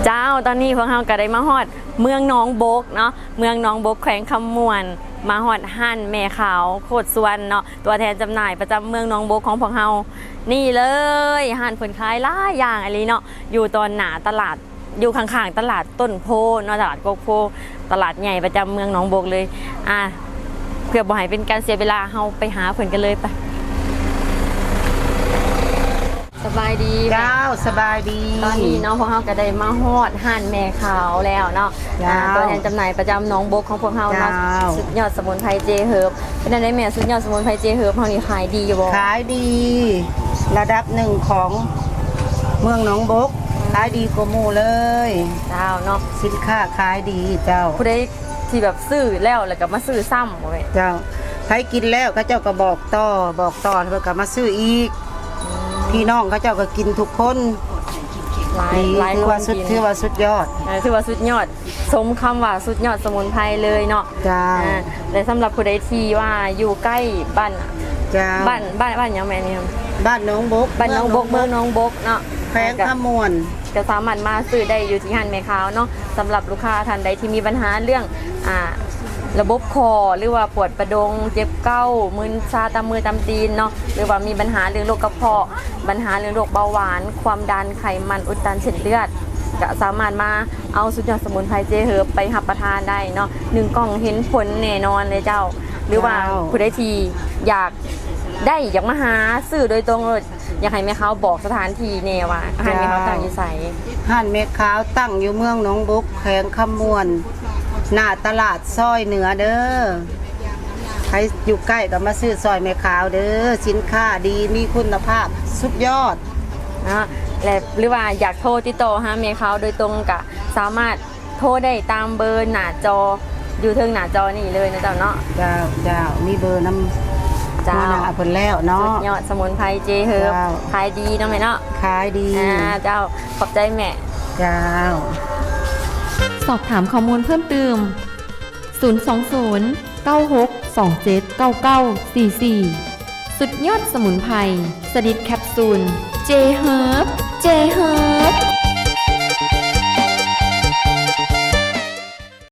เจ้าตอนนี้พวกเราก็ได้มาฮอดเมืองหนองบกเนาะเมืองหนองบกแขวงคำม่วนมาฮอดหั่นแม่ขาวโคตรสวนเนาะตัวแทนจำหน่ายประจำเมืองหนองบกของพวกเรานี่เลยหั่นผลขายหลายอย่างอะไรเนาะอยู่ตอนหนาตลาดอยู่ข้างๆตลาดต้นโพเนาะตลาดโกโพตลาดใหญ่ประจำเมืองหนองบกเลยเพื่อบ่ให้เป็นการเสียเวลาเราไปหาเพิ่นกันเลยไปสบายดีเจ้าสบายดีตอนนี้เนาะพวกเราก็ได้มาฮอดหั่นแม่ขาวแล้วเนาะตัวแทนจำหน่ายประจำหนองบกของพวกเราเนาะสุดยอดสมุนไพรเจเฮิร์บเป็นอะไรแม่สุดยอดสมุนไพรเจเฮิร์บเฮานี่ขายดีอยู่บ่ขายดีระดับหนึ่งของเมืองหนองบกขายดีกว่าหมู่เลยเจ้าเนาะสินค้าขายดีเจ้าผู้ใดที่แบบซื้อแล้วก็มาซื้อซ้ำบ่แม่เจ้าใครกินแล้วเขาเจ้าก็บอกต่อเพื่อก็มาซื้ออีกพี่น้องเขาเจ้าก็กินทุกคนหลายถือว่าสุดยอดถือว่าสุดยอดสมคำว่าสุดยอดสมุนไพรเลยเนาะจ้าแต่สำหรับผู้ใดที่ว่าอยู่ใกล้บ้านจ้าบ้านยังแม่นี่บ้านหนองบกเมืองหนองบกเนาะแขวงขมวนก็สามารถมาซื้อได้อยู่ที่หั่นแม่ขาวเนาะสำหรับลูกค้าท่านใดที่มีปัญหาเรื่องระบบคอหรือว่าปวดประดงเจ็บเก้ามึนชาตามมือตามตีนเนาะหรือว่ามีปัญหาเรื่องโรคกระเพาะปัญหาเรื่องโรคเบาหวานความดันไขมันอุดตันเส้นเลือดก็สามารถมาเอาสุดยอดสมุนไพรเจเฮิร์บไปรับประทานได้เนาะ1 กล่องเห็นผลแน่นอนเลยเจ้าหรือว่าผู้ใดที่อยากมาหาซื้อโดยตรงอยากให้แม่เขาบอกสถานที่แน่ว่าหั่นแม่เขาตั้งอยู่ไสหั่นแม่ขาวตั้งอยู่เมืองหนองบกแขวงขมวนหน้าตลาดซอยเหนือเด้อใครอยู่ใกล้ก็มาซื้อซอยแม่ขาวเด้อสินค้าดีมีคุณภาพสุดยอดนะและหรือว่าอยากโทรติดต่อหาแม่ขาวโดยตรงก็สามารถโทรได้ตามเบอร์หน้าจออยู่เทิงหน้าจอนี่เลยนะเจ้าเนาะเจ้ามีเบอร์นำเจ้าเพิ่นแล้วเนาะสุดยอดสมุนไพรเจเฮิร์บขายดีเนาะแม่เนาะขายดีเจ้าขอบใจแม่เจ้าสอบถามข้อมูลเพิ่มเติม020 96 27 9944สุดยอดสมุนไพรสดิดแคปซูลเจเฮิร์บ